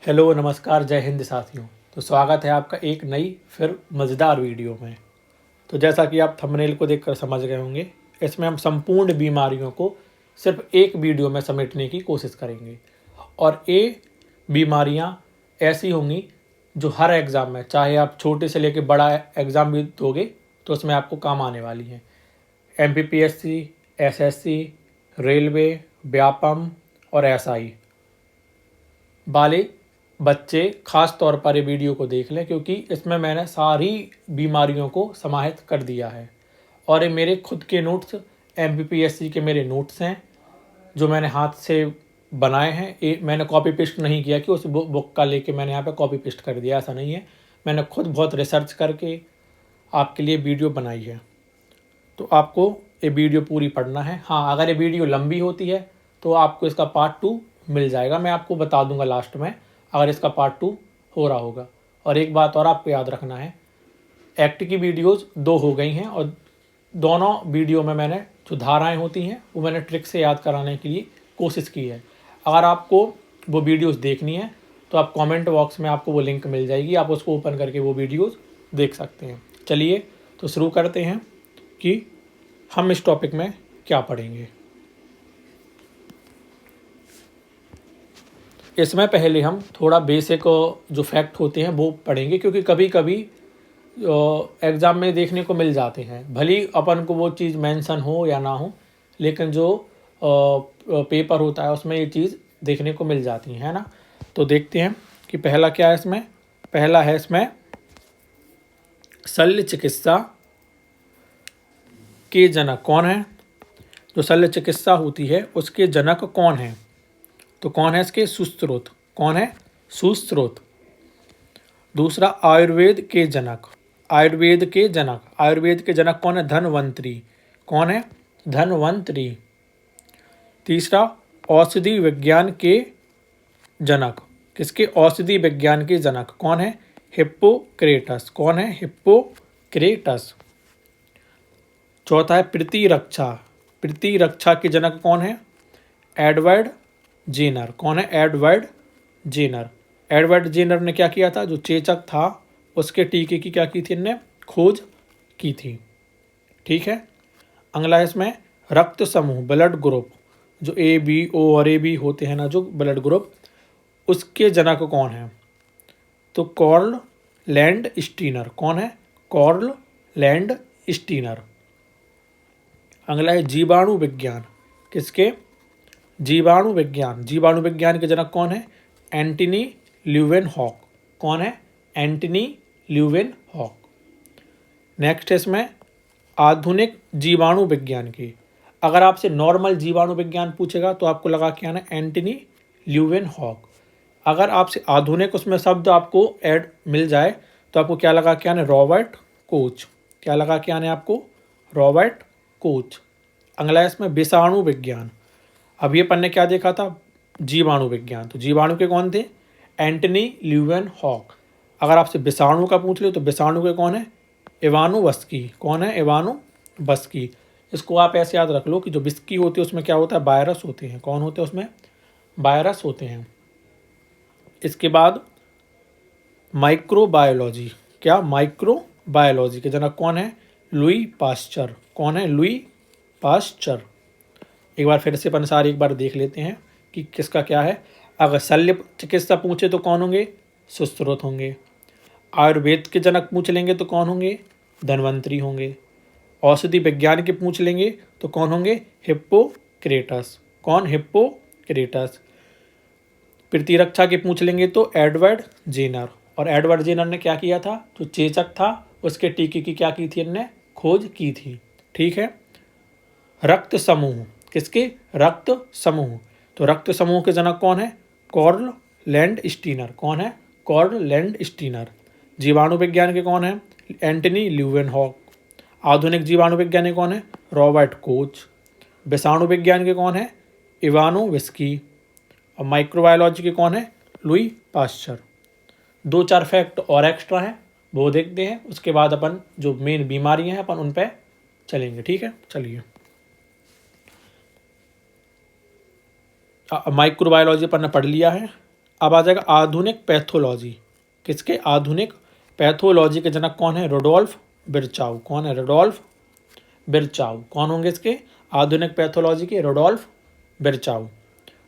Hello नमस्कार जय हिंद साथियों। तो स्वागत है आपका एक नई फिर मज़ेदार वीडियो में। तो जैसा कि आप थंबनेल को देखकर समझ गए होंगे, इसमें हम संपूर्ण बीमारियों को सिर्फ एक वीडियो में समेटने की कोशिश करेंगे और ये बीमारियां ऐसी होंगी जो हर एग्ज़ाम में, चाहे आप छोटे से लेकर बड़ा एग्ज़ाम भी दोगे तो उसमें आपको काम आने वाली हैं। MPPSC, SSC, रेलवे, व्यापम और SI वाले बच्चे खास तौर पर ये वीडियो को देख लें, क्योंकि इसमें मैंने सारी बीमारियों को समाहित कर दिया है और ये मेरे खुद के नोट्स MPPSC के मेरे नोट्स हैं जो मैंने हाथ से बनाए हैं। ये मैंने कॉपी पेस्ट नहीं किया कि उस बुक का लेके मैंने यहाँ पे कॉपी पेस्ट कर दिया, ऐसा नहीं है। मैंने खुद बहुत रिसर्च करके आपके लिए वीडियो बनाई है, तो आपको ये वीडियो पूरी पढ़ना है। हाँ, अगर ये वीडियो लंबी होती है तो आपको इसका पार्ट 2 मिल जाएगा, मैं आपको बता दूंगा लास्ट में अगर इसका पार्ट 2 हो रहा होगा। और एक बात और आपको याद रखना है, एक्ट की वीडियोस 2 हो गई हैं और दोनों वीडियो में मैंने जो धाराएँ होती हैं वो मैंने ट्रिक से याद कराने के लिए कोशिश की है। अगर आपको वो वीडियोस देखनी है तो आप कमेंट बॉक्स में आपको वो लिंक मिल जाएगी, आप उसको ओपन करके वो वीडियोस देख सकते हैं। चलिए तो शुरू करते हैं कि हम इस टॉपिक में क्या पढ़ेंगे। इसमें पहले हम थोड़ा बेसिक जो फैक्ट होते हैं वो पढ़ेंगे, क्योंकि कभी कभी एग्ज़ाम में देखने को मिल जाते हैं, भली अपन को वो चीज़ मेंशन हो या ना हो, लेकिन जो पेपर होता है उसमें ये चीज़ देखने को मिल जाती है ना। तो देखते हैं कि पहला क्या है इसमें। पहला है इसमें शल्य चिकित्सा के जनक कौन है। जो शल्य चिकित्सा होती है उसके जनक कौन है, तो कौन है इसके सुश्रुत, कौन है सुश्रुत। दूसरा आयुर्वेद के जनक, आयुर्वेद के जनक, आयुर्वेद के जनक कौन है, धन्वंतरी, कौन है धन्वंतरी। तीसरा औषधि विज्ञान के जनक, किसके औषधि विज्ञान के जनक कौन है, हिप्पोक्रेटस, कौन है हिप्पोक्रेटस। चौथा है प्रतिरक्षा, प्रतिरक्षा के जनक कौन है, एडवर्ड जेनर, कौन है एडवर्ड जेनर। एडवर्ड जेनर ने क्या किया था, जो चेचक था उसके टीके की क्या की थी, इनने खोज की थी। ठीक है। अगला है इसमें रक्त समूह, ब्लड ग्रुप, जो AB O और AB होते हैं ना, जो ब्लड ग्रुप, उसके जनक कौन है, तो कॉर्ल लैंड स्टीनर, कौन है कॉर्ल लैंड स्टीनर। अगला है जीवाणु विज्ञान, किसके जीवाणु विज्ञान, जीवाणु विज्ञान के जनक कौन है, एंटनी ल्यूवेनहॉक, कौन है एंटनी ल्यूवेनहॉक। नेक्स्ट है इसमें आधुनिक जीवाणु विज्ञान की। अगर आपसे नॉर्मल जीवाणु विज्ञान पूछेगा तो आपको लगा के आना एंटनी ल्यूवेनहॉक। अगर आपसे आधुनिक उसमें शब्द आपको ऐड मिल जाए तो आपको क्या लगा के आना, रॉबर्ट कोच, क्या लगा के आने आपको, रॉबर्ट कोच। अगला है इसमें विषाणु विज्ञान। अब ये पन्ने क्या देखा था, जीवाणु विज्ञान, तो जीवाणु के कौन थे, एंटनी ल्यूवेनहॉक। अगर आपसे विषाणु का पूछ ले तो विषाणु के कौन है, इवानोवस्की, कौन है इवानोवस्की। इसको आप ऐसे याद रख लो कि जो विस्की होती है उसमें क्या होता है, वायरस होते हैं, कौन होते हैं उसमें, वायरस होते हैं। इसके बाद माइक्रोबायोलॉजी, क्या माइक्रोबायोलॉजी के जनक कौन है, लुई पास्चर, कौन है लुई पास्चर। एक बार फिर से अपन सारे एक बार देख लेते हैं कि किसका क्या है। अगर शल्य चिकित्सा पूछे तो कौन होंगे, सुश्रुत होंगे। आयुर्वेद के जनक पूछ लेंगे तो कौन होंगे, धन्वंतरी होंगे। औषधि विज्ञान के पूछ लेंगे तो कौन होंगे, हिप्पोक्रेटस, कौन हिप्पोक्रेटस। प्रतिरक्षा के पूछ लेंगे तो एडवर्ड जेनर, और एडवर्ड जेनर ने क्या किया था, जो चेचक था उसके टीके की क्या की थी, इनने खोज की थी। ठीक है। रक्त समूह, किसके रक्त समूह, तो रक्त समूह के जनक कौन है, कॉर्ल लैंड स्टीनर, कौन है कॉर्ल लैंड स्टीनर। जीवाणु विज्ञान के कौन है, एंटनी ल्यूवेनहॉक। आधुनिक जीवाणु विज्ञानी कौन है, रॉबर्ट कोच। विषाणु विज्ञान के कौन है, इवानोविस्की। और माइक्रोबायोलॉजी के कौन है, लुई पास्चर। 2-4 फैक्ट और एक्स्ट्रा हैं वो देखते हैं, उसके बाद अपन जो मेन बीमारियां हैं अपन उन पे चलेंगे। ठीक है, चलिए। माइक्रोबायोलॉजी अपन ने पढ़ लिया है। अब आ जाएगा आधुनिक पैथोलॉजी। किसके? आधुनिक पैथोलॉजी के जनक कौन है? रुडोल्फ विर्चाउ। कौन है? रुडोल्फ विर्चाउ। कौन होंगे इसके? आधुनिक पैथोलॉजी के रुडोल्फ विर्चाउ।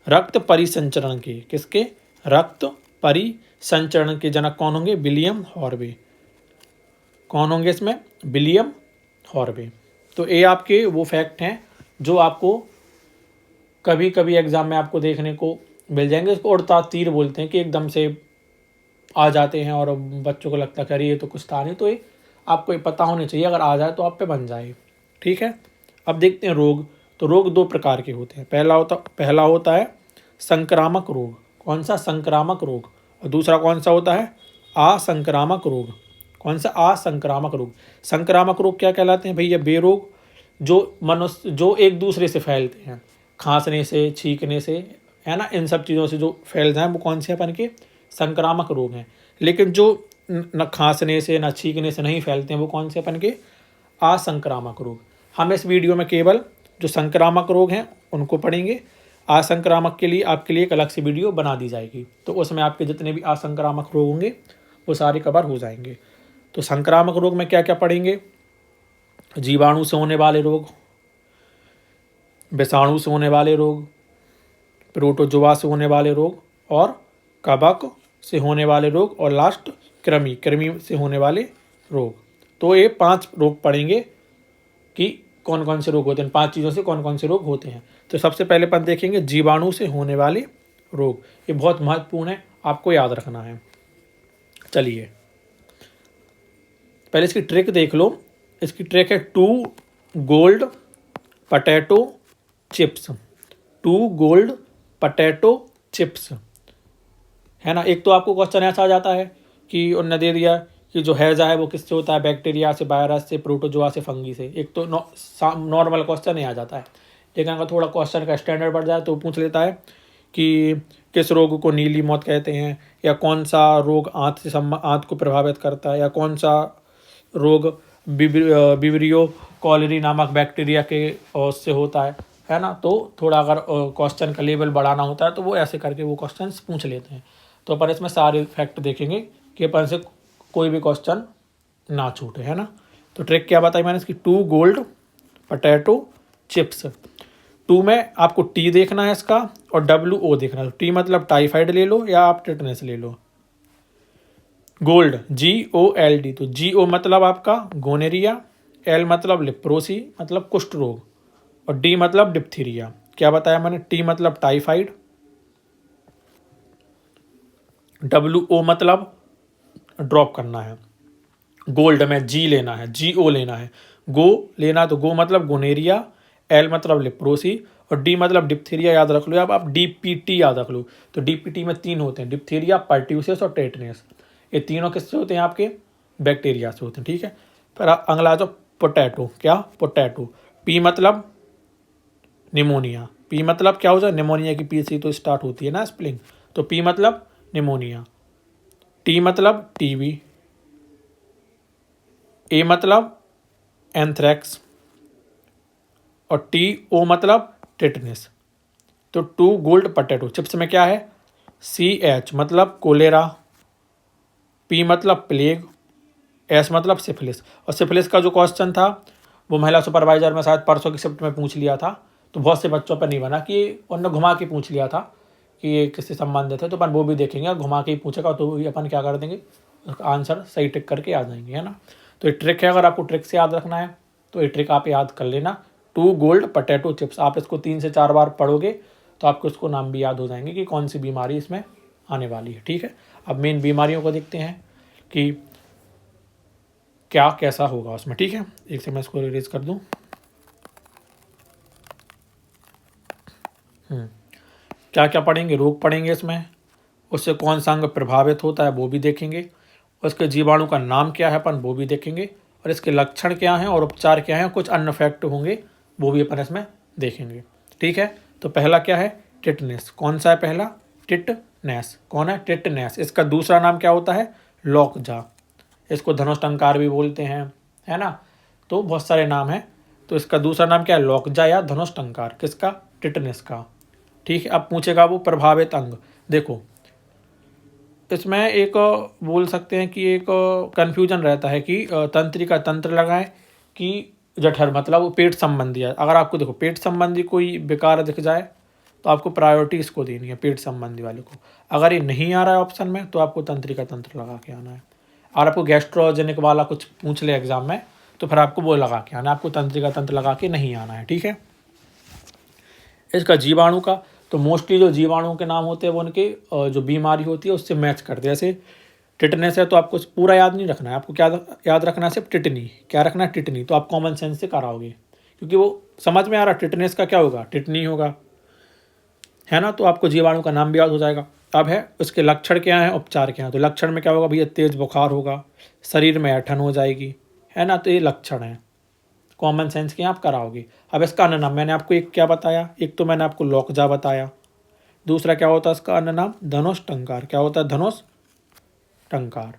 रक्त परिसंचरण के, किसके? रक्त परिसंचरण के जनक कौन होंगे? William Harvey. कौन होंगे इसमें? William Harvey. तो ये आपके वो फैक्ट हैं जो आपको कभी कभी एग्जाम में आपको देखने को मिल जाएंगे। इसको उड़ता तीर बोलते हैं कि एकदम से आ जाते हैं और बच्चों को लगता है कि अरे ये तो कुछ था नहीं। तो ये आपको ये पता होना चाहिए, अगर आ जाए तो आप पे बन जाए। ठीक है, अब देखते हैं रोग। तो रोग दो प्रकार के होते हैं। पहला होता है संक्रामक रोग। कौन सा? संक्रामक रोग। और दूसरा कौन सा होता है? असंक्रामक रोग। कौन सा? असंक्रामक रोग। संक्रामक रोग क्या कहलाते हैं भैया? वे रोग जो एक दूसरे से फैलते हैं, खांसने से, छींकने से, है ना, इन सब चीज़ों से जो फैल जाए वो कौन से अपन के? संक्रामक रोग हैं। लेकिन जो न खांसने से न छींकने से नहीं फैलते हैं वो कौन से अपन के? असंक्रामक रोग। हम इस वीडियो में केवल जो संक्रामक रोग हैं उनको पढ़ेंगे। असंक्रामक के लिए आपके लिए एक अलग से वीडियो बना दी जाएगी, तो उसमें आपके जितने भी असंक्रामक रोग होंगे वो सारे कवर हो जाएंगे। तो संक्रामक रोग में क्या क्या पढ़ेंगे? जीवाणु से होने वाले रोग, विषाणु से होने वाले रोग, प्रोटोजोआ से होने वाले रोग, और कवक से होने वाले रोग, और लास्ट कृमि से होने वाले रोग। तो ये 5 रोग पढ़ेंगे कि कौन कौन से रोग होते हैं, 5 चीज़ों से कौन कौन से रोग होते हैं। तो सबसे पहले अपन देखेंगे जीवाणु से होने वाले रोग। ये बहुत महत्वपूर्ण है, आपको याद रखना है। चलिए पहले इसकी ट्रिक देख लो। इसकी ट्रिक है 2 gold potato chips. 2 gold potato chips, है ना। एक तो आपको क्वेश्चन ऐसा आ जाता है कि उन्होंने दे दिया कि जो हैजा है वो किससे होता है? बैक्टीरिया से, वायरस से, प्रोटोजोआ से, फंगी से। एक तो नॉर्मल क्वेश्चन ही आ जाता है। लेकिन अगर थोड़ा क्वेश्चन का स्टैंडर्ड बढ़ जाए तो पूछ लेता है कि किस रोग को नीली मौत कहते हैं, या कौन सा रोग आंत को प्रभावित करता है, या कौन सा रोग विब्रियो कॉलेरी नामक बैक्टीरिया के उससे होता है ना। तो थोड़ा अगर क्वेश्चन का लेवल बढ़ाना होता है तो वो ऐसे करके वो क्वेश्चन पूछ लेते हैं। तो अपन इसमें सारे फैक्ट देखेंगे कि अपन से कोई भी क्वेश्चन ना छूटे, है ना। तो ट्रिक क्या बताई मैंने इसकी? 2 गोल्ड पोटैटो चिप्स। 2 में आपको टी देखना है इसका, और WO देखना है। टी मतलब टाइफाइड ले लो या आप टिटनेस ले लो। गोल्ड GOLD, तो GO मतलब आपका गोनेरिया, L मतलब लिप्रोसी मतलब कुष्ठ रोग, और D मतलब डिप्थीरिया। क्या बताया मैंने? T मतलब टाइफाइड, WO मतलब ड्रॉप करना है, गोल्ड में G लेना है, GO लेना है, गो लेना, तो गो मतलब गोनेरिया, L मतलब लिप्रोसी, और D मतलब डिप्थीरिया। याद रख लो, आप DPT याद रख लो। तो DPT में 3 होते हैं, डिप्थीरिया, पर्ट्यूसिस और टेटनेस। ये तीनों किससे होते हैं? आपके बैक्टीरिया से होते हैं। ठीक है, फिर अगला जो पोटैटो। क्या? पोटैटो। P मतलब निमोनिया। P मतलब क्या हो जाए? निमोनिया की P से तो स्टार्ट होती है ना स्पेलिंग, तो P मतलब निमोनिया। T मतलब TB, A मतलब एंथ्रैक्स, और TO मतलब टिटनेस। तो 2 गोल्ड पोटैटो चिप्स में क्या है? CH मतलब कोलेरा, P मतलब प्लेग, S मतलब सिफिलिस। और सिफिलिस का जो क्वेश्चन था वो महिला सुपरवाइजर में शायद परसों की शिफ्ट में पूछ लिया था, तो बहुत से बच्चों पर नहीं बना कि उन्होंने घुमा के पूछ लिया था कि ये किससे संबंधित है। तो अपन वो भी देखेंगे, घुमा के ही पूछेगा तो अपन क्या कर देंगे, उसका आंसर सही टिक करके आ जाएंगे, है ना। तो ये ट्रिक है, अगर आपको ट्रिक से याद रखना है तो ये ट्रिक आप याद कर लेना। 2 गोल्ड पोटैटो चिप्स, आप इसको 3 से 4 बार पढ़ोगे तो आपको इसको नाम भी याद हो जाएंगे कि कौन सी बीमारी इसमें आने वाली है। ठीक है, अब मेन बीमारियों को देखते हैं कि क्या कैसा होगा उसमें। ठीक है, एक से मैं इसको रिलीज कर दूं। क्या क्या पढ़ेंगे? रोग पढ़ेंगे इसमें, उससे कौन सा अंग प्रभावित होता है वो भी देखेंगे, उसके जीवाणु का नाम क्या है अपन वो भी देखेंगे, और इसके लक्षण क्या हैं और उपचार क्या हैं, कुछ अन्य फैक्ट होंगे वो भी अपन इसमें देखेंगे। ठीक है, तो पहला क्या है? टिटनेस। कौन सा है पहला? टिटनेस। कौन है? टिटनेस। इसका दूसरा नाम क्या होता है? लॉकजा। इसको धनुष्टंकार भी बोलते हैं, है ना। तो बहुत सारे नाम हैं। तो इसका दूसरा नाम क्या है? लॉकजा या धनुष्टंकार। किसका? टिटनेस का। ठीक है, अब पूछेगा वो प्रभावित अंग। देखो इसमें एक बोल सकते हैं कि एक कन्फ्यूजन रहता है कि तंत्रिका तंत्र लगाएं कि जठर, मतलब वो पेट संबंधी है। अगर आपको देखो पेट संबंधी कोई विकार दिख जाए तो आपको प्रायोरिटी इसको देनी है, पेट संबंधी वाले को। अगर ये नहीं आ रहा है ऑप्शन में तो आपको तंत्रिका तंत्र लगा के आना है। और आपको गैस्ट्रोजेनिक वाला कुछ पूछ ले एग्जाम में तो फिर आपको वो लगा के आना है, आपको तंत्रिका तंत्र लगा के नहीं आना है, ठीक है। इसका जीवाणु का, तो मोस्टली जो जीवाणु के नाम होते हैं वो उनके जो बीमारी होती है उससे मैच करते हैं। जैसे टिटनेस है तो आपको पूरा याद नहीं रखना है, आपको क्या याद रखना है, सिर्फ टिटनी। क्या रखना है? टिटनी। तो आप कॉमन सेंस से कराओगे क्योंकि वो समझ में आ रहा टिटनेस का क्या होगा, टिटनी होगा, है ना। तो आपको जीवाणु का नाम भी याद हो जाएगा। अब है उसके लक्षण क्या हैं, उपचार क्या हैं। तो लक्षण में क्या होगा भैया, तेज बुखार होगा, शरीर में ऐंठन हो जाएगी, है ना। तो ये लक्षण है, कॉमन सेंस के आप कराओगे। अब इसका अन्य नाम मैंने आपको एक क्या बताया, एक तो मैंने आपको लौकजा बताया, दूसरा क्या होता है इसका अन्य नाम, धनुष टंकार। क्या होता है? धनुष टंकार,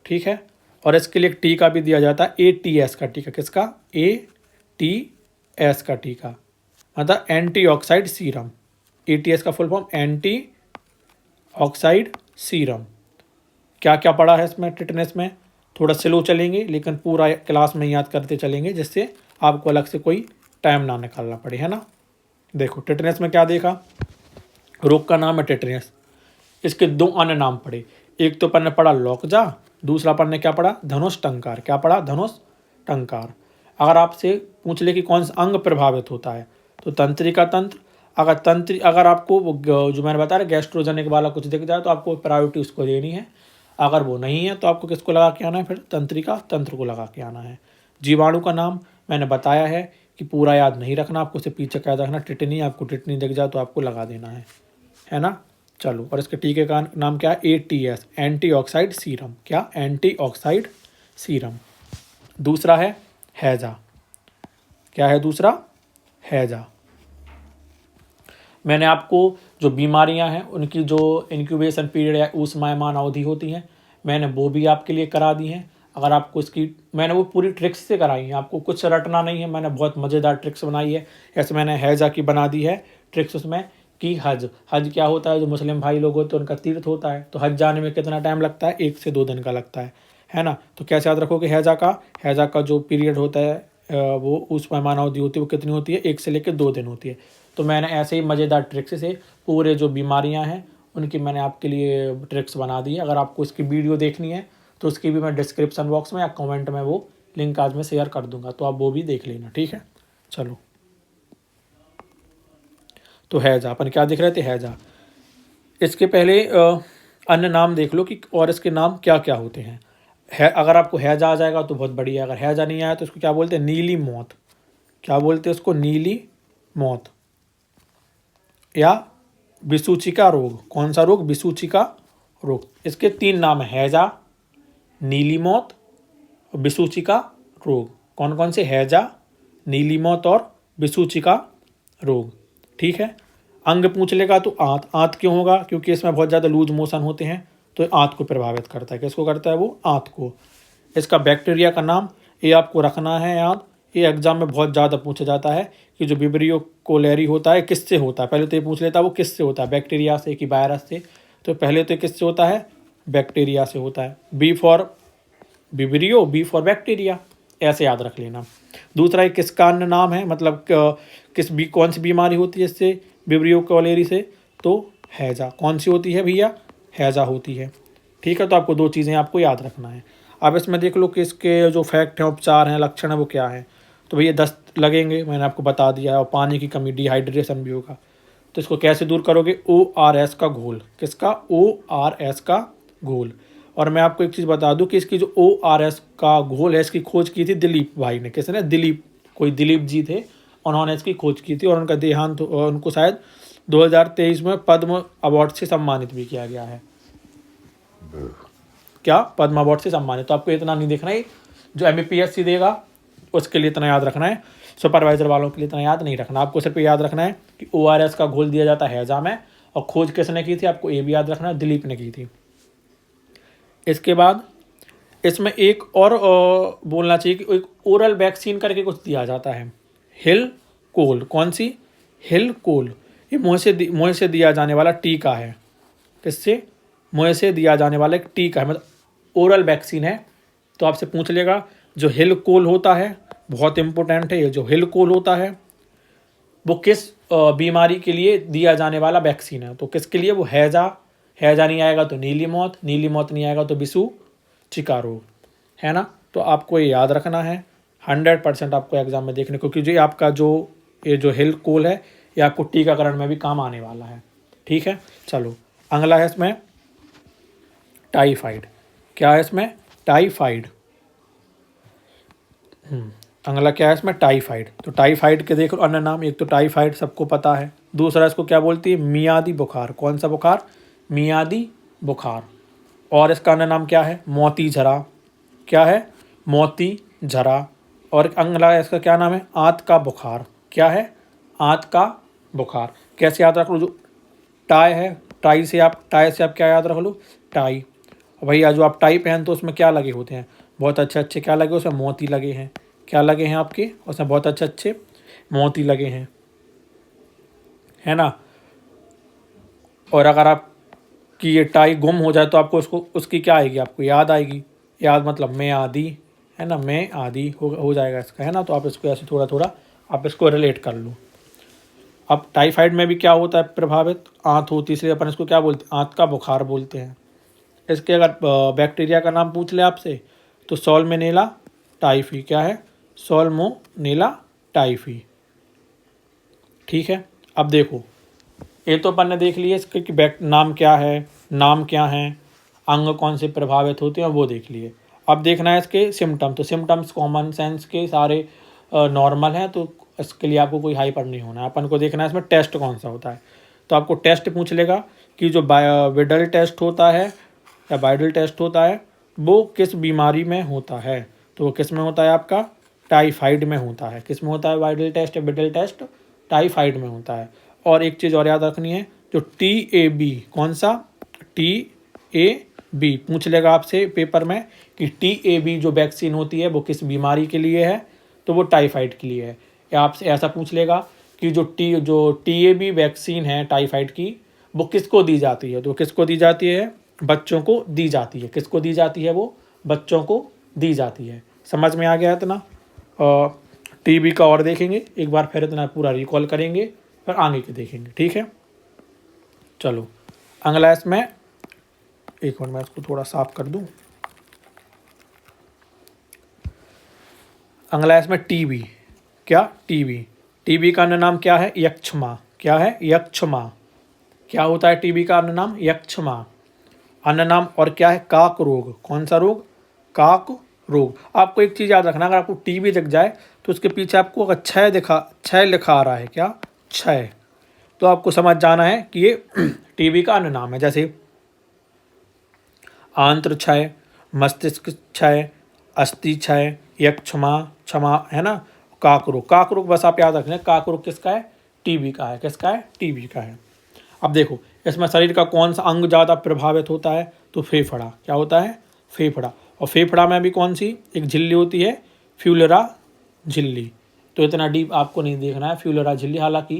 ठीक है। और इसके लिए एक टीका भी दिया जाता है, ATS का टीका। किसका? ATS का टीका, मतलब एंटीऑक्साइड सीरम। ATS का full form anti oxide serum. क्या क्या पढ़ा है इसमें टिटनेस में, थोड़ा स्लो चलेंगे लेकिन पूरा क्लास में याद करते चलेंगे जिससे आपको अलग से कोई टाइम ना निकालना पड़े, है ना। देखो टिटनेस में क्या देखा, रोग का नाम है टिटनेस, इसके दो अन्य नाम पढ़े। एक तो पन्ने पढ़ा लौकजा, दूसरा पन्ने क्या पढ़ा, धनुष टंकार। क्या पढ़ा? धनुष टंकार। अगर आपसे पूछ ले कि कौन सा अंग प्रभावित होता है तो तंत्रिका तंत्र। अगर आपको जो मैंने बताया गैस्ट्रोजेनिक वाला कुछ दिख जाए तो आपको प्रायोरिटी उसको देनी है। अगर वो नहीं है तो आपको किसको लगा के आना है, फिर तंत्रिका तंत्र को लगा के आना है। जीवाणु का नाम मैंने बताया है कि पूरा याद नहीं रखना, आपको उसे पीछे क्या रखना, टिटनी। आपको टिटनी दिख जाए तो आपको लगा देना है ना। चलो, और इसके टीके का नाम क्या है, ATS एंटीऑक्साइड सीरम। क्या? Antioxidant serum. दूसरा है हैजा। क्या है दूसरा? हैजा। मैंने आपको जो बीमारियां हैं उनकी जो इंक्यूबेशन पीरियड या ऊष्मायमान अवधि होती हैं मैंने वो भी आपके लिए करा दी हैं। अगर आपको इसकी मैंने वो पूरी ट्रिक्स से कराई है, आपको कुछ रटना नहीं है, मैंने बहुत मज़ेदार ट्रिक्स बनाई है। ऐसे मैंने हैजा की बना दी है ट्रिक्स उसमें कि हज क्या होता है, जो मुस्लिम भाई लोग होते हैं उनका तीर्थ होता है, तो हज जाने में कितना टाइम लगता है, 1 से 2 दिन का लगता है ना। तो कैसे याद रखोगे हैजा का जो पीरियड होता है वो उस पैमाना अवधि होती है वो कितनी होती है, 1 से लेकर 2 दिन होती है। तो मैंने ऐसे ही मज़ेदार ट्रिक्स से पूरे जो बीमारियां हैं उनकी मैंने आपके लिए ट्रिक्स बना दी है। अगर आपको इसकी वीडियो देखनी है तो उसकी भी मैं डिस्क्रिप्शन बॉक्स में या कमेंट में वो लिंक आज मैं शेयर कर दूंगा, तो आप वो भी देख लेना, ठीक है। चलो, तो हैजा अपन क्या देख रहे थे, हैजा। इसके पहले अन्य नाम देख लो कि और इसके नाम क्या क्या होते हैं। अगर आपको हैजा आ जाएगा तो बहुत बढ़िया, अगर हैजा नहीं आया तो इसको क्या बोलते हैं, नीली मौत। क्या बोलते हैं उसको, नीली मौत या विसूचिका रोग। कौन सा रोग, विसूचिका रोग। इसके 3 नाम है, हैजा, नीली मौत और विसूचिका रोग। कौन कौन से, हैजा, नीली मौत और विसूचिका रोग, ठीक है। अंग पूछ लेगा तो आंत क्यों होगा, क्योंकि इसमें बहुत ज़्यादा लूज मोशन होते हैं तो आंत को प्रभावित करता है। किसको करता है वो, आंत को। इसका बैक्टीरिया का नाम ये आपको रखना है याद, ये एग्जाम में बहुत ज़्यादा पूछा जाता है कि जो विब्रियो कोलेरी होता है किससे होता है। पहले तो ये पूछ लेता है वो किससे होता है, बैक्टीरिया से कि वायरस से। तो पहले तो किससे होता है, बैक्टीरिया से होता है। B for vibrio, B for bacteria, ऐसे याद रख लेना। दूसरा एक किसका अन्य नाम है, मतलब कौन सी बीमारी होती है इससे, विब्रियो कोलेरी से, तो हैजा। कौन सी होती है भैया, हैजा होती है, ठीक है। तो आपको 2 चीज़ें आपको याद रखना है। अब इसमें देख लो कि इसके जो फैक्ट हैं, उपचार हैं, लक्षण है वो क्या है। तो भैया दस्त लगेंगे, मैंने आपको बता दिया है, और पानी की कमी, डिहाइड्रेशन भी होगा। तो इसको कैसे दूर करोगे, ORS का घोल। किसका, ORS का घोल। और मैं आपको एक चीज़ बता दूं कि इसकी जो ORS का घोल है इसकी खोज की थी दिलीप भाई ने। किसने, दिलीप, कोई दिलीप जी थे, उन्होंने इसकी खोज की थी और उनका देहांत, उनको शायद 2023 में पद्म अवार्ड से सम्मानित भी किया गया है। क्या, पद्म अवार्ड से सम्मानित। तो आपको इतना नहीं देखना है, जो MPSC देगा उसके लिए इतना याद रखना है, सुपरवाइजर वालों के लिए इतना याद नहीं रखना। आपको सिर्फ याद रखना है कि ORS का घोल दिया जाता है हैजा में, और खोज किसने की थी आपको ये भी याद रखना है, दिलीप ने की थी। इसके बाद इसमें एक और बोलना चाहिए कि एक ओरल वैक्सीन करके कुछ दिया जाता है, हिल कोल। कौन सी, हिल कोल। ये मुँह से दिया जाने वाला टीका है। किससे, मुंह से दिया जाने वाला एक टीका है, मतलब ओरल वैक्सीन है। तो आपसे पूछ लेगा जो हिलकोल होता है, बहुत इंपॉर्टेंट है ये, जो हिलकोल होता है वो किस बीमारी के लिए दिया जाने वाला वैक्सीन है। तो किसके लिए? वो हैजा, हैजा नहीं आएगा तो नीली मौत, नीली मौत नहीं आएगा तो विषु चिका रोग, है ना। तो आपको ये याद रखना है, 100% आपको एग्जाम में देखने को, क्योंकि आपका ये जो हिलकोल है ये आपको टीकाकरण में भी काम आने वाला है। ठीक है, चलो अगला है इसमें टाइफाइड। क्या है इसमें? टाइफाइड। अगला क्या है इसमें? टाइफाइड। तो टाइफाइड के देख लो अन्य नाम, एक तो टाइफाइड सबको पता है, दूसरा इसको क्या बोलती है? मियादी बुखार। कौन सा बुखार? मियादी बुखार। और इसका अन्य नाम क्या है? मोती झरा। क्या है? मोती झरा। और अगला इसका क्या नाम है? आंत का बुखार। क्या है? आंत का बुखार। कैसे याद रख लो? जो टाई है, टाई से आप क्या याद रख लो? टाई। भैया जो आप टाई पहनते हो उसमें क्या लगे होते हैं? बहुत अच्छे अच्छे क्या लगे? उसमें मोती लगे हैं। क्या लगे हैं आपके? उसमें बहुत अच्छे अच्छे मोती लगे हैं, है ना। और अगर आपकी ये टाई गुम हो जाए तो आपको उसकी क्या आएगी? आपको याद आएगी। याद मतलब मैं आदि, है ना, मैं आदि हो जाएगा इसका, है ना। तो आप इसको ऐसे थोड़ा थोड़ा आप इसको रिलेट कर लो। अब टाइफाइड में भी क्या होता है? प्रभावित आंत होती है, इसलिए अपन इसको क्या बोलते हैं? आंत का बुखार बोलते हैं। इसके अगर बैक्टीरिया का नाम पूछ ले आपसे तो सॉल्मोनेला टाइफी। क्या है? सॉल्मोनेला टाइफी। ठीक है, अब देखो ये तो अपन ने देख लिया इसके कि नाम क्या है, नाम क्या है, अंग कौन से प्रभावित होते हैं वो देख लिए। अब देखना है इसके सिम्टम। तो सिम्टम्स कॉमन सेंस के सारे नॉर्मल हैं, तो इसके लिए आपको कोई हाइपर नहीं होना है। अपन को देखना है इसमें टेस्ट कौन सा होता है। तो आपको टेस्ट पूछ लेगा कि जो विडल टेस्ट होता है या वाइडल टेस्ट होता है वो किस बीमारी में होता है। तो वो किस में होता है? आपका टाइफाइड में होता है। किस में होता है वाइडल टेस्ट या विडल टेस्ट? टाइफाइड में होता है। और एक चीज़ और याद रखनी है, जो TAB, कौन सा? TAB पूछ लेगा आपसे पेपर में कि TAB जो वैक्सीन होती है वो किस बीमारी के लिए है, तो वो टाइफाइड के लिए है। या आपसे ऐसा पूछ लेगा कि जो TAB वैक्सीन है टाइफाइड की वो किसको दी जाती है, तो किसको दी जाती है? बच्चों को दी जाती है। किसको दी जाती है? वो बच्चों को दी जाती है। समझ में आ गया इतना? TB का और देखेंगे एक बार, फिर इतना पूरा रिकॉल करेंगे, फिर आगे के देखेंगे। ठीक है, चलो अगला इसमें, एक मिनट मैं इसको थोड़ा साफ कर दूं। अगला इसमें TB। क्या? TB का अन्य नाम क्या है? यक्षमा। क्या है? यक्षमा। क्या होता है TB का अन्य नाम? यक्षमा। अन्य नाम और क्या है? काक रोग। कौन सा रोग? काक रोग। आपको एक चीज़ याद रखना, अगर आपको TB दिख जाए तो उसके पीछे आपको अगर क्षय लिखा आ रहा है, क्या? क्षय, तो आपको समझ जाना है कि ये TB का अन्य नाम है। जैसे आंत्र क्षय, मस्तिष्क क्षय, अस्थि क्षय, यक्षमा, क्षमा, है ना। काक रोग बस आप याद रखना, काक रोग किसका है? TB का है। किसका है? TB का है। अब देखो इसमें शरीर का कौन सा अंग ज़्यादा प्रभावित होता है, तो फेफड़ा। क्या होता है? फेफड़ा। और फेफड़ा में भी कौन सी एक झिल्ली होती है? फ्यूलरा झिल्ली। तो इतना डीप आपको नहीं देखना है फ्यूलरा झिल्ली, हालांकि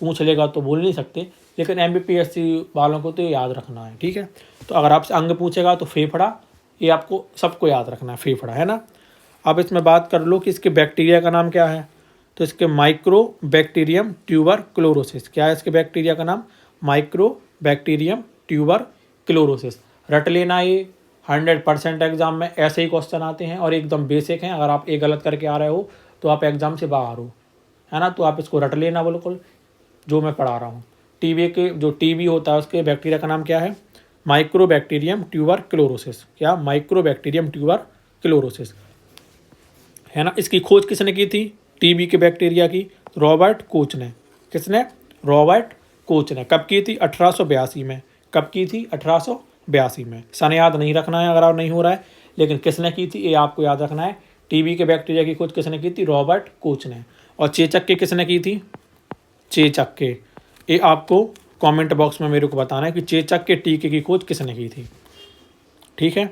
पूछ लेगा तो बोल नहीं सकते, लेकिन MBPSC वालों को तो याद रखना है। ठीक है, तो अगर आपसे अंग पूछेगा तो फेफड़ा, ये आपको सबको याद रखना है, फेफड़ा, है ना। अब इसमें बात कर लो कि इसके बैक्टीरिया का नाम क्या है। तो इसके माइक्रोबैक्टीरियम ट्यूबरक्लोरोसिस। क्या है इसके बैक्टीरिया का नाम? माइक्रोबैक्टीरियम ट्यूबरक्लोरोसिस। रट लेना, ये 100% एग्जाम में ऐसे ही क्वेश्चन आते हैं और एकदम बेसिक हैं। अगर आप एक गलत करके आ रहे हो तो आप एग्जाम से बाहर हो, है ना। तो आप इसको रट लेना बिल्कुल, जो मैं पढ़ा रहा हूँ। जो TB होता है उसके बैक्टीरिया का नाम क्या है? माइक्रोबैक्टीरियम ट्यूबरक्लोरोसिस। क्या? माइक्रोबैक्टीरियम ट्यूबरक्लोरोसिस, है ना। इसकी खोज किसने की थी? TB के बैक्टीरिया की? रॉबर्ट कोच ने। किसने? रॉबर्ट कोच ने। कब की थी? 1882 में। कब की थी? 1882 में। सन याद नहीं रखना है अगर आप नहीं हो रहा है, लेकिन किसने की थी ये आपको याद रखना है। TB के बैक्टीरिया की खोज किसने की थी? रॉबर्ट कोच ने। और चेचक के किसने की थी? चेचक के। ये आपको कमेंट बॉक्स में मेरे को बताना है कि चेचक के टीके की खोज किसने की थी। ठीक है,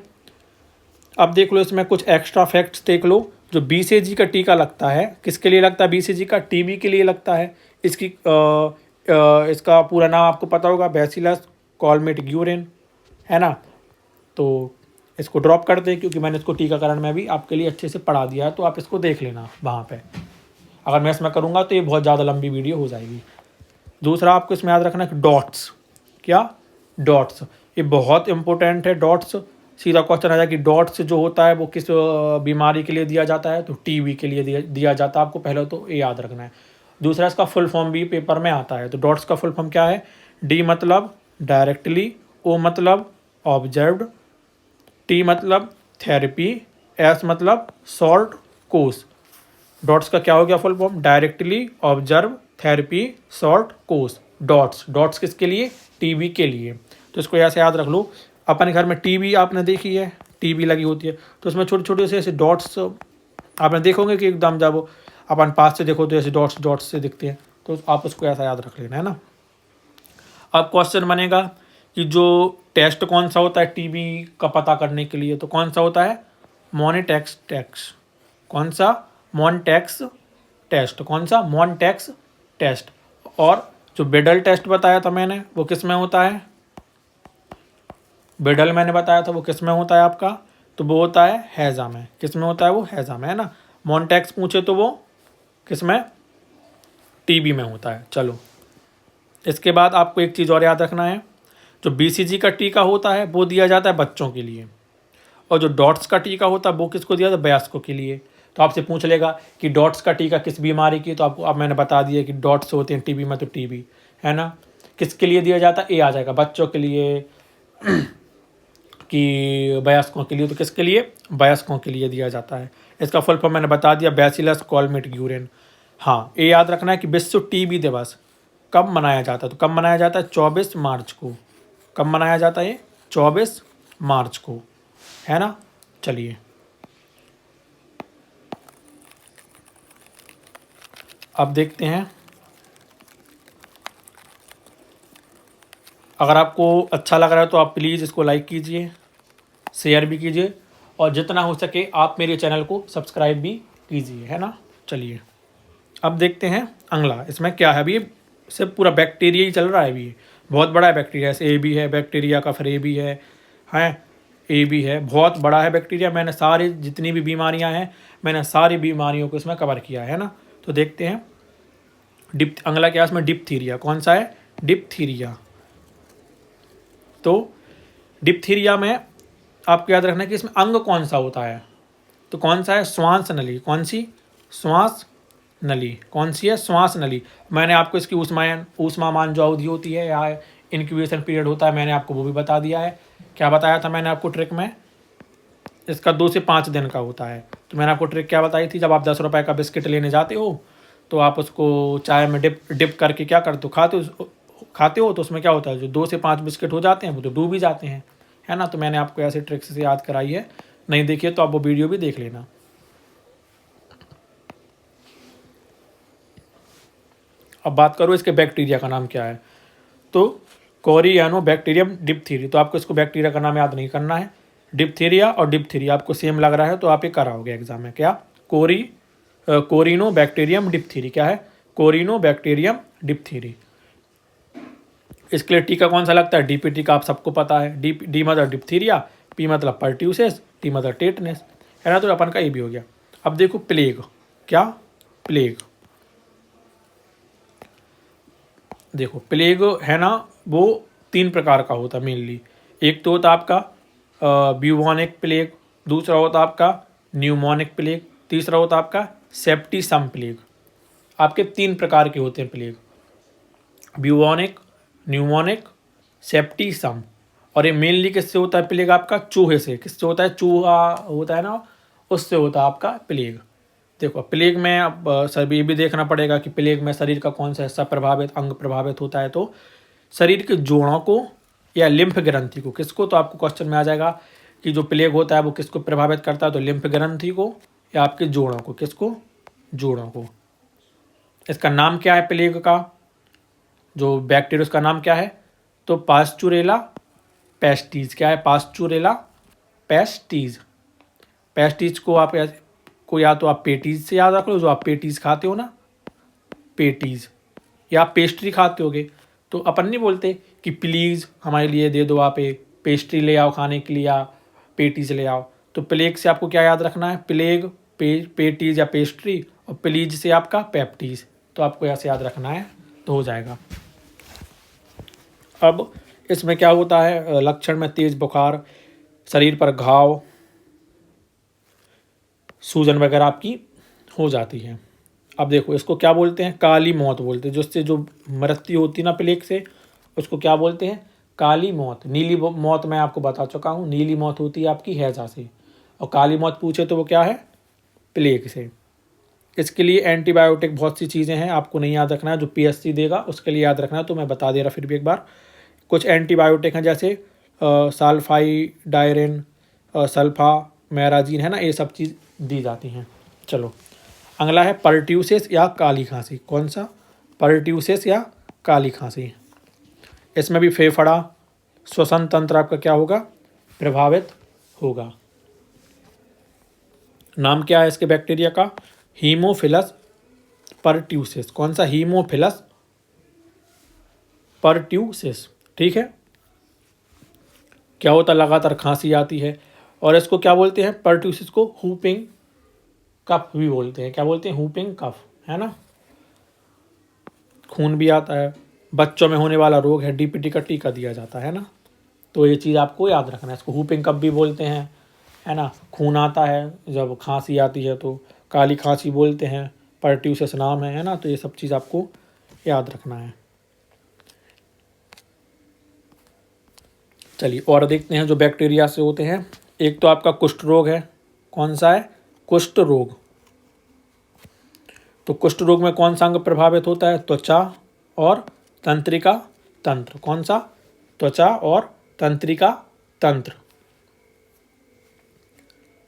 अब देख लो इसमें कुछ एक्स्ट्रा फैक्ट्स देख लो। जो BCG का टीका लगता है, किसके लिए लगता है BCG का? TB के लिए लगता है। इसका पूरा नाम आपको पता होगा, बैसिलस कॉलमेट ग्यूरेन, है ना। तो इसको ड्रॉप कर दें, क्योंकि मैंने इसको टीकाकरण में भी आपके लिए अच्छे से पढ़ा दिया है, तो आप इसको देख लेना वहाँ पे। अगर मैं इसमें करूँगा तो ये बहुत ज़्यादा लंबी वीडियो हो जाएगी। दूसरा आपको इसमें याद रखना है डॉट्स। क्या? डॉट्स। ये बहुत इंपॉर्टेंट है डॉट्स। सीधा क्वेश्चन आ जाए कि डॉट्स जो होता है वो किस बीमारी के लिए दिया जाता है, तो टीबी के लिए दिया जाता है। आपको पहले तो ये याद रखना है। दूसरा इसका फुल फॉर्म भी पेपर में आता है। तो डॉट्स का फुल फॉर्म क्या है? डी मतलब डायरेक्टली, ओ मतलब ऑब्जर्व्ड, टी मतलब थेरेपी, एस मतलब शॉर्ट कोर्स। डॉट्स का क्या हो गया full form? Directly, observe, therapy, short course. Dots. Dots किसके लिए? टीबी के लिए। तो इसको ऐसे याद रख लो। अपने घर में टीवी आपने देखी है, टीवी लगी होती है, तो उसमें छोटे छोटे से ऐसे डॉट्स आपने देखोगे कि एकदम जब अपन पास से देखो तो ऐसे डॉट्स डॉट्स से दिखते हैं। तो आप उसको ऐसा याद रख लेना, है ना। अब क्वेश्चन बनेगा कि जो टेस्ट कौन सा होता है टीबी का पता करने के लिए, तो कौन सा होता है? मोनिटेक्स टेस्ट। कौन सा? मोनटेक्स टेस्ट। कौन सा? मोनटेक्स टेस्ट। और जो बेडल टेस्ट बताया था मैंने, वो किस में होता है? बेडल मैंने बताया था वो किस में होता है आपका? तो वो होता है हैजा में। किस में होता है वो? हैजा में, है ना। मोनटेक्स पूछे तो वो किस में? टीबी में होता है। चलो, इसके बाद आपको एक चीज़ और याद रखना है। जो बीसीजी का टीका होता है वो दिया जाता है बच्चों के लिए, और जो डॉट्स का टीका होता है वो किसको दिया जाता है? वयस्कों के लिए। तो आपसे पूछ लेगा कि डॉट्स का टीका किस बीमारी की, तो आपको अब मैंने बता दिया कि डॉट्स होते हैं टीबी में, तो टीबी, है ना। किसके लिए दिया जाता है? ए आ जाएगा, बच्चों के लिए। कि वयस्कों के लिए, तो किसके लिए? वयस्कों के लिए दिया जाता है। इसका फुल फॉर्म मैंने बता दिया, बैसिलस कॉलमेट-ग्यूरेन। हाँ, ये याद रखना है कि विश्व टीबी दिवस कब मनाया जाता है? तो कब मनाया जाता है? 24 मार्च को। कब मनाया जाता है ये? 24 मार्च को, है ना। चलिए, अब देखते हैं। अगर आपको अच्छा लग रहा है तो आप प्लीज़ इसको लाइक कीजिए, शेयर भी कीजिए, और जितना हो सके आप मेरे चैनल को सब्सक्राइब भी कीजिए, है ना। चलिए, अब देखते हैं अगला। इसमें क्या है? अभी सिर्फ पूरा बैक्टीरिया ही चल रहा है। अभी बहुत बड़ा है बैक्टीरिया। ऐसे ए भी है बैक्टीरिया का, फिर ए भी है, ए भी है, बहुत बड़ा है बैक्टीरिया। मैंने सारी जितनी भी बीमारियां हैं, मैंने सारी बीमारियों को इसमें कवर किया है ना। तो देखते हैं अगला क्या है इसमें? डिप्थीरिया। कौन सा है? डिप्थीरिया। तो डिप्थीरिया में आपको याद रखना है कि इसमें अंग कौन सा होता है? तो कौन सा है? श्वास नली। कौन सी? श्वास नली। कौन सी है? श्वास नली। मैंने आपको इसकी ऊष्मामान जो अवधि होती है या इंक्यूबेशन पीरियड होता है, मैंने आपको वो भी बता दिया है। क्या बताया था मैंने आपको ट्रिक में? इसका 2 से 5 दिन का होता है। तो मैंने आपको ट्रिक क्या बताई थी? जब आप 10 रुपये का बिस्किट लेने जाते हो तो आप उसको चाय में डिप करके क्या करते हो? खाते हो तो उसमें क्या होता है? जो 2 से 5 बिस्किट हो जाते हैं वो तो डूब ही जाते हैं, है ना। तो मैंने आपको ऐसे ट्रिक्स से याद कराई है। नहीं देखिए तो आप वो वीडियो भी देख लेना। अब बात करो इसके बैक्टीरिया का नाम क्या है। तो कोरियानोबैक्टीरियम डिप्थीरी। तो आपको इसको बैक्टीरिया का नाम याद नहीं करना है। डिप्थीरिया और डिप्थीरिया आपको सेम लग रहा है तो आप ये कराओगे एग्जाम में। क्या? कोरिनोबैक्टीरियम डिप्थीरी। क्या है? कोरिनोबैक्टीरियम डिप्थीरी। इसके लिए टीका कौन सा लगता है? डीपीटी का आप सबको पता है। डी मतलब डिप्थीरिया, पी मतलब पर्ट्यूसिस, टी मतलब टेटनेस, है ना। तो अपन का ये भी हो गया। अब देखो प्लेग। क्या? प्लेग। देखो प्लेग है ना, वो 3 प्रकार का होता है मेनली। एक तो होता आपका ब्यूबोनिक प्लेग, दूसरा होता आपका न्यूमोनिक प्लेग, तीसरा होता आपका सेप्टिसम प्लेग। आपके 3 प्रकार के होते हैं प्लेग, ब्यूबोनिक, न्यूमोनिक, सेप्टिसम। और ये मेनली किससे होता है प्लेग? आपका चूहे से। किससे होता है? चूहा होता है ना, उससे होता है आपका प्लेग। देखो प्लेग में अब सभी ये भी देखना पड़ेगा कि प्लेग में शरीर का कौन सा हिस्सा प्रभावित, अंग प्रभावित होता है। तो शरीर के जोड़ों को या लिम्फ ग्रंथि को। किसको? तो आपको क्वेश्चन में आ जाएगा कि जो प्लेग होता है वो किसको प्रभावित करता है? तो लिम्फ ग्रंथि को या आपके जोड़ों को। किसको? जोड़ों को। इसका नाम क्या है प्लेग का? जो बैक्टीरिया उसका नाम क्या है? तो पास्चुरेला पेस्टिस। क्या है? Pasteurella pestis. पेस्टिस को या तो आप पेटीज से याद रख लो, जो आप पेटीज खाते हो ना, पेटीज, या आप पेस्ट्री खाते होगे। तो अपन नहीं बोलते कि प्लीज़ हमारे लिए दे दो आप पेस्ट्री ले आओ खाने के लिए या पेटीज ले आओ। तो प्लेग से आपको क्या याद रखना है, प्लेग पेटीज या पेस्ट्री, और प्लीज से आपका पेप्टीज। तो आपको ऐसे याद रखना है तो हो जाएगा। अब इसमें क्या होता है, लक्षण में तेज बुखार, शरीर पर घाव, सूजन वगैरह आपकी हो जाती है। अब देखो इसको क्या बोलते हैं, काली मौत बोलते हैं। जिससे जो मृत्यु होती है ना प्लेग से, उसको क्या बोलते हैं, काली मौत। नीली मौत मैं आपको बता चुका हूँ, नीली मौत होती है आपकी हैजा से, और काली मौत पूछे तो वो क्या है, प्लेग से। इसके लिए एंटीबायोटिक बहुत सी चीज़ें हैं, आपको नहीं याद रखना है, जो पीएससी देगा उसके लिए याद रखना है, तो मैं बता दे रहा फिर भी एक बार। कुछ एंटीबायोटिक हैं जैसे साल्फाइडायरिन, सल्फामेराजीन, है ना, ये सब चीज़ दी जाती हैं। चलो अगला है पर्ट्यूसिस या काली खांसी। कौन सा, पर्ट्यूसिस या काली खांसी। इसमें भी फेफड़ा, श्वसन तंत्र आपका क्या होगा, प्रभावित होगा। नाम क्या है इसके बैक्टीरिया का, हीमोफिलस पर्ट्यूसिस। कौन सा, हीमोफिलस पर्ट्यूसिस। ठीक है, क्या होता, लगातार खांसी आती है, और इसको क्या बोलते हैं, पर्ट्यूसिस को हुपिंग कफ भी बोलते हैं। क्या बोलते हैं, हुपिंग कफ, है ना। खून भी आता है, बच्चों में होने वाला रोग है, डीपीटी का टीका दिया जाता है ना। तो ये चीज़ आपको याद रखना है, इसको हुपिंग कफ भी बोलते हैं, है ना। खून आता है जब खांसी आती है तो काली खांसी बोलते हैं, पर्ट्यूसिस नाम है ना। तो ये सब चीज़ आपको याद रखना है। चलिए और देखते हैं जो बैक्टीरिया से होते हैं। एक तो आपका कुष्ठ रोग है। कौन सा है, कुष्ठ रोग। तो कुष्ठ रोग में कौन सा अंग प्रभावित होता है, त्वचा और तंत्रिका तंत्र। कौन सा, त्वचा और तंत्रिका तंत्र।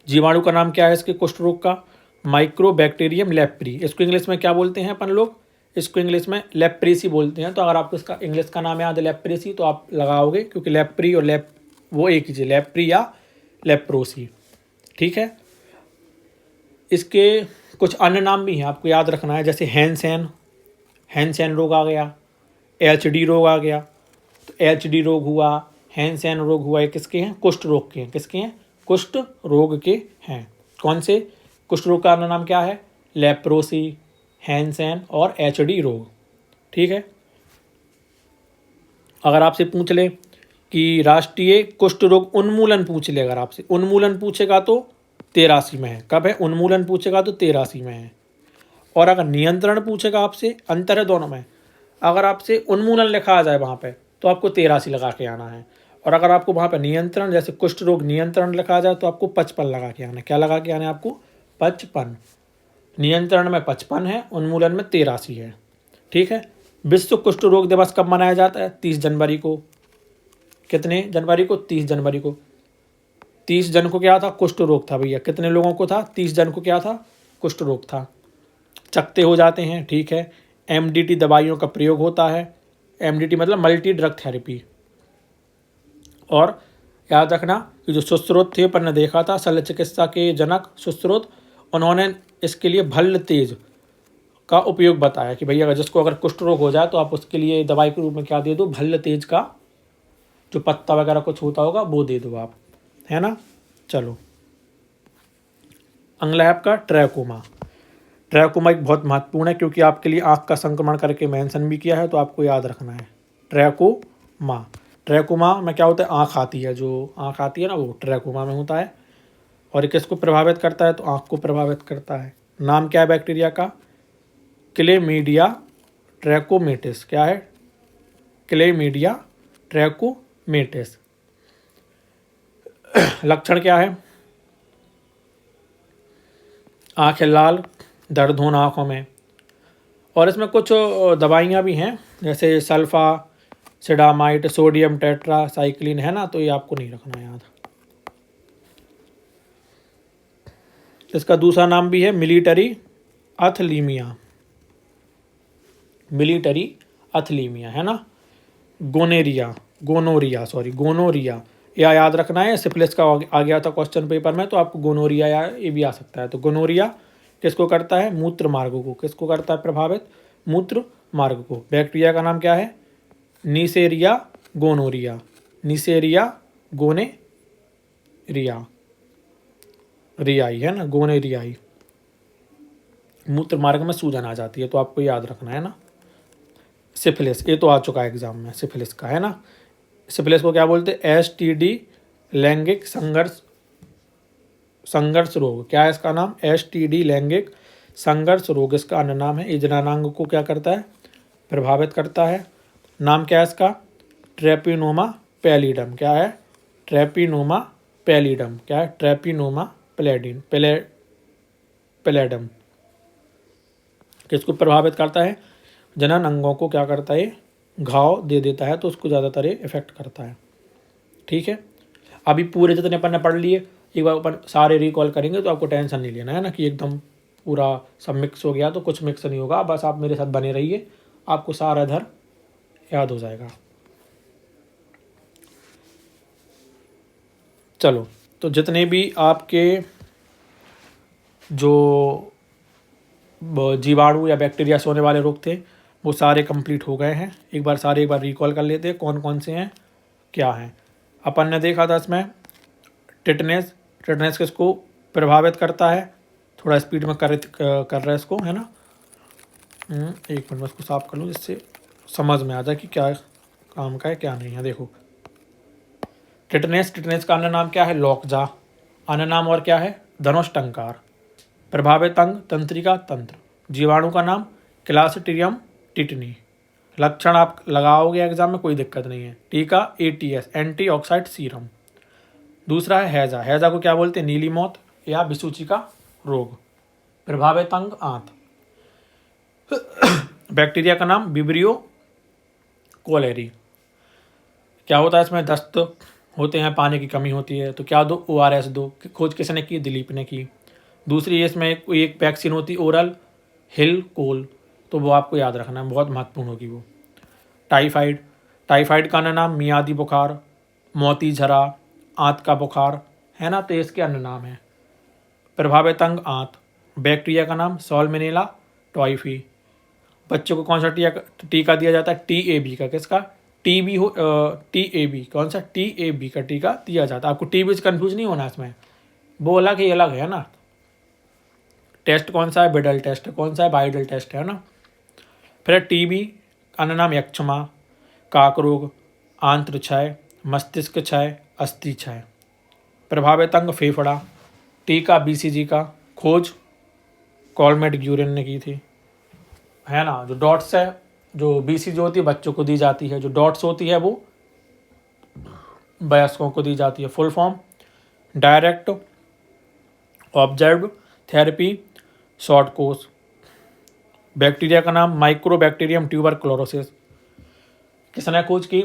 जीवाणु का नाम क्या है इसके कुष्ठ रोग का, माइक्रोबैक्टीरियम लेप्री। इसको इंग्लिश में क्या बोलते हैं अपन लोग, इसको इंग्लिश में लेप्रेसी बोलते हैं। तो अगर आपको इसका इंग्लिश का नाम याद है लेप्रेसी तो आप लगाओगे, क्योंकि लेप्री और वो एक ही चीज़, लेप्री या लेप्रोसी। ठीक है, इसके कुछ अन्य नाम भी हैं, आपको याद रखना है, जैसे हैंसेन रोग आ गया, एचडी रोग आ गया। तो एचडी रोग हुआ, हैंसेन रोग हुआ, ये किसके हैं, कुष्ठ रोग के हैं। किसके हैं, कुष्ठ रोग के हैं। कौन से, कुष्ठ रोग का अन्य नाम क्या है, लेप्रोसी, हैंसेन और एचडी रोग। ठीक है, अगर आपसे पूछ ले कि राष्ट्रीय कुष्ठ रोग उन्मूलन पूछ ले, अगर आपसे उन्मूलन पूछेगा तो 83 में है। कब है, उन्मूलन पूछेगा तो 83 में है। और अगर नियंत्रण पूछेगा आपसे, अंतर है दोनों में। अगर आपसे उन्मूलन लिखा आ जाए वहाँ पे तो आपको 83 लगा के आना है, और अगर आपको वहाँ पे नियंत्रण, जैसे कुष्ठ रोग नियंत्रण लिखा आ जाए तो आपको 55 लगा के आना है। क्या लगा के आना है आपको, 55। नियंत्रण में 55 है, उन्मूलन में 83 है। ठीक है, विश्व कुष्ठ रोग दिवस कब मनाया जाता है, 30 जनवरी को। कितने जनवरी को, 30 जनवरी को। 30 जन को क्या था, कुष्ठ रोग था भैया। कितने लोगों को था, 30 जन को क्या था, कुष्ठ रोग था। चकते हो जाते हैं। ठीक है, एमडीटी दवाइयों का प्रयोग होता है। एमडीटी मतलब मल्टी ड्रग थेरेपी। और याद रखना कि जो सुश्रुत थे अपन ने देखा था, शल्य चिकित्सा के जनक सुश्रुत, उन्होंने इसके लिए भल्ल तेज का उपयोग बताया कि भैया जिसको अगर कुष्ठ रोग हो जाए तो आप उसके लिए दवाई के रूप में क्या दे दो, भल्ल तेज का जो पत्ता वगैरह कुछ होता होगा वो दे दो आप, है ना। चलो अगला है आपका ट्रैकोमा। ट्रैकोमा एक बहुत महत्वपूर्ण है, क्योंकि आपके लिए आँख का संक्रमण करके मेंशन भी किया है, तो आपको याद रखना है ट्रैकोमा। ट्रैकोमा में क्या होता है, आँख आती है, जो आँख आती है ना वो ट्रैकोमा में होता है। और किसको प्रभावित करता है, तो आँख को प्रभावित करता है। नाम क्या है बैक्टीरिया का, क्लेमीडिया ट्रैकोमेटिस। क्या है, क्लेमीडिया ट्रैकोमेटिस। लक्षण क्या है, आँखें लाल, दर्द होना आँखों में। और इसमें कुछ दवाइयाँ भी हैं, जैसे सल्फा सिडामाइड, सोडियम टेट्रासाइक्लिन, है ना। तो ये आपको नहीं रखना याद। इसका दूसरा नाम भी है मिलिटरी एथलीमिया। मिलिटरी एथलीमिया, है ना। गोनोरिया या याद रखना है। सिफिलिस का आ गया था क्वेश्चन पेपर में, तो आपको गोनोरिया या ये भी आ सकता है। तो गोनोरिया किसको करता है, मूत्र मार्ग को। किसको करता है प्रभावित, मूत्र मार्ग को। बैक्टीरिया का नाम क्या है, नीसेरिया गोनोरिया। नीसेरिया गोनेरिया, रियाई है ना, गोनेरियाई। मूत्र मार्ग में सूजन आ जाती है, तो आपको याद रखना है ना। सिफिलिस, ये तो आ चुका है एग्जाम में, सिफिलिस का है ना। सिफिलिस को क्या बोलते हैं? STD, लैंगिक संघर्ष रोग। क्या है इसका नाम? STD, लैंगिक संघर्ष रोग इसका अन्य नाम है। ये जननांग को क्या करता है? प्रभावित करता है। नाम क्या है इसका? ट्रेपिनोमा पैलिडम। क्या है? ट्रेपिनोमा पैलिडम। क्या है? ट्रेपिनोमा पैलिडम किसको प्रभावित करता है? जनन अंगों को क्या करता है? घाव दे देता है, तो उसको ज़्यादातर ये इफेक्ट करता है। ठीक है, अभी पूरे जितने अपन ने पढ़ लिए एक बार अपन सारे रिकॉल करेंगे, तो आपको टेंशन नहीं लेना है ना कि एकदम पूरा सब मिक्स हो गया। तो कुछ मिक्स नहीं होगा, बस आप मेरे साथ बने रहिए, आपको सारा इधर याद हो जाएगा। चलो, तो जितने भी आपके जो जीवाणु या बैक्टीरिया से होने वाले रोग थे वो सारे कंप्लीट हो गए हैं। एक बार रिकॉल कर लेते हैं कौन कौन से हैं, क्या हैं। अपन ने देखा था इसमें टिटनेस। टिटनेस किसको प्रभावित करता है? थोड़ा स्पीड में कर रहा है इसको, है ना। एक मिनट में इसको साफ कर लूँ जिससे समझ में आ जाए कि क्या काम का है क्या नहीं है। देखो, टिटनेस का अन्य नाम क्या है? लॉकजा। अन्य नाम और क्या है? धनुष टंकार। प्रभावित अंग तंत्रिका तंत्र। जीवाणु का नाम क्लास्ट्रीडियम टिटनी। लक्षण आप लगाओगे एग्जाम में, कोई दिक्कत नहीं है। टीका ATS, एंटीऑक्साइड सीरम। दूसरा है हैजा। हैजा को क्या बोलते हैं? नीली मौत या बिसुची का रोग। प्रभावित अंग आंत। बैक्टीरिया का नाम विब्रियो कोलेरी। क्या होता है इसमें? दस्त होते हैं, पानी की कमी होती है, तो क्या दो? ORS दो। खोज किसने की? दिलीप ने की। दूसरी इसमें एक वैक्सीन होती ओरल हिल कोल, तो वो आपको याद रखना है, बहुत महत्वपूर्ण होगी वो। टाइफाइड का अन्य नाम मियादी बुखार, मोती झरा, आंत का बुखार, है ना, तो इसके अन्य नाम है। प्रभावित अंग आंत। बैक्टीरिया का नाम सॉल्मोनेला टाइफी। बच्चों को कौन सा टीका दिया जाता है? TAB का। किसका? TB हो TAB, कौन सा? TAB का टीका दिया जाता है। आपको TB से कन्फ्यूज नहीं होना इसमें, वो अलग ही अलग है ना। टेस्ट कौन सा है? बिडल टेस्ट। कौन सा है? बाइडल टेस्ट, है ना। फिर TB अन्य नाम यक्षमा, काक रोग, आंत्र क्षय, मस्तिष्क क्षय, अस्थि क्षय। प्रभावित अंग फेफड़ा। टीका BCG का। खोज कॉलमेट ग्यूरिन ने की थी, है ना। जो डॉट्स है, जो BCG होती है बच्चों को दी जाती है, जो डॉट्स होती है वो वयस्कों को दी जाती है। Full form direct observe therapy short course. Bacteria का नाम माइक्रोबैक्टीरियम ट्यूबरक्लोरोसिस। किसने खोज की?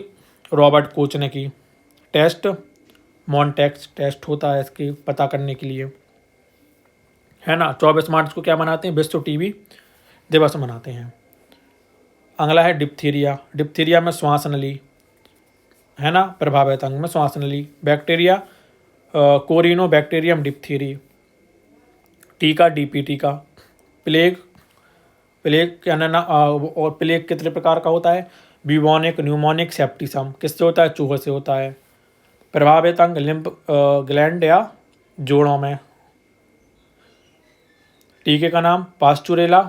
रॉबर्ट कोच ने की। टेस्ट मॉन्टेक्स टेस्ट होता है इसके पता करने के लिए, है ना। 24 मार्च को क्या मनाते हैं? विश्व TB दिवस मनाते हैं। अगला है डिप्थीरिया। डिप्थीरिया में श्वास नली, है ना, प्रभावित अंग में श्वास नली। Bacteria corynebacterium diphtheriae. टीका DPT का। प्लेग के अन्य और प्लेग कितने प्रकार का होता है? Bubonic, pneumonic, septicaemic. किससे होता है? चूहे से होता है। प्रभावित अंग लिम्फ ग्लैंड या जोड़ों में। टीके का नाम पास्चुरेला,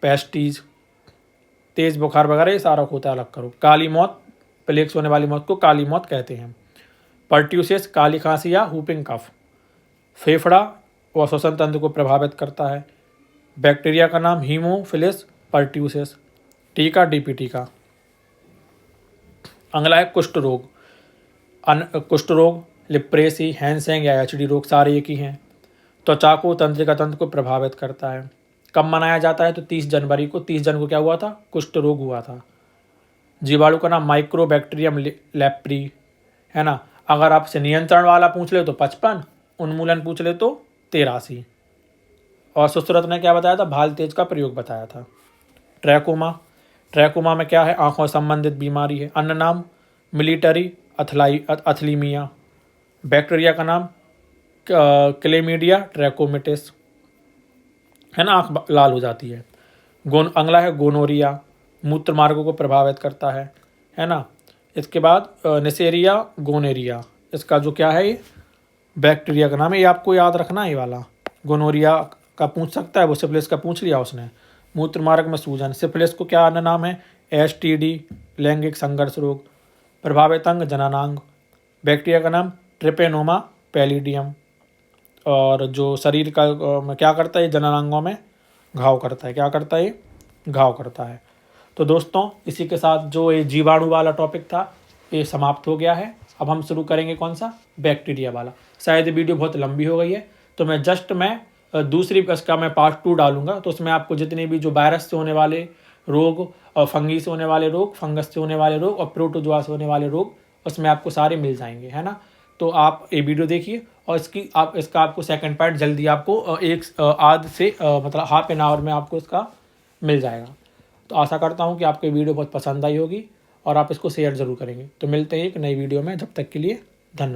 पेस्टीज। तेज बुखार वगैरह ये सारा होता है, अलग करो। काली मौत, प्लेग से होने वाली मौत को काली मौत कहते हैं। पर्ट्यूसिस काली खांसी या हुपिंग कफ। फेफड़ा व श्वसन तंत्र को प्रभावित करता है। बैक्टीरिया का नाम हीमोफिलिस पर्ट्यूसिस। टीका DPT का। अगला है कुष्ठ रोग। कुष्ठ रोग, लिप्रेसी, हैंसेंग या HD रोग सारे एक ही हैं। त्वचा को तंत्रिका तंत्र को प्रभावित करता है। कब मनाया जाता है? तो 30 जनवरी को। 30 जनवरी को क्या हुआ था? कुष्ठ रोग हुआ था। जीवाणु का नाम माइक्रोबैक्टीरियम लेप्री, है ना। अगर आपसे नियंत्रण वाला पूछ ले तो 55, उन्मूलन पूछ ले तो 83। और सुश्रुत ने क्या बताया था? भाल तेज का प्रयोग बताया था। ट्रैकोमा में क्या है? आंखों से संबंधित बीमारी है। अन्य नाम मिलिटरी अथलीमिया। बैक्टीरिया का नाम क्लेमीडिया ट्रैकोमिटिस, है ना, आंख लाल हो जाती है। अगला है गोनोरिया, मूत्र मार्गों को प्रभावित करता है ना। इसके बाद नेसेरिया गोनेरिया, इसका जो क्या है, ये बैक्टीरिया का नाम है, ये आपको याद रखना है। ये वाला गोनोरिया का पूछ सकता है, वो सिफिलिस का पूछ लिया उसने। मूत्र मार्ग में सूजन, सिफिलिस को क्या नाम है, STD लैंगिक संघर्ष रोग। प्रभावित अंग जननांग। बैक्टीरिया का नाम ट्रिपेनोमा पैलिडियम। और जो शरीर का क्या करता है, जननांगों में घाव करता है। क्या करता है, घाव करता है। तो दोस्तों इसी के साथ जो ये जीवाणु वाला टॉपिक था ये समाप्त हो गया है। अब हम शुरू करेंगे कौन सा, बैक्टीरिया वाला। शायद वीडियो बहुत लंबी हो गई है, तो मैं दूसरी इसका मैं पार्ट 2 डालूंगा। तो उसमें आपको जितने भी जो वायरस से होने वाले रोग और फंगी से होने वाले रोग, फंगस से होने वाले रोग और प्रोटोजोआ से होने वाले रोग, उसमें आपको सारे मिल जाएंगे, है ना। तो आप ये वीडियो देखिए और इसका आपको सेकंड पार्ट जल्दी आपको एक आध से मतलब हाफ एन आवर में आपको इसका मिल जाएगा। तो आशा करता हूँ कि आपको ये वीडियो बहुत पसंद आई होगी और आप इसको शेयर ज़रूर करेंगे। तो मिलते हैं एक नई वीडियो में, जब तक के लिए धन्यवाद।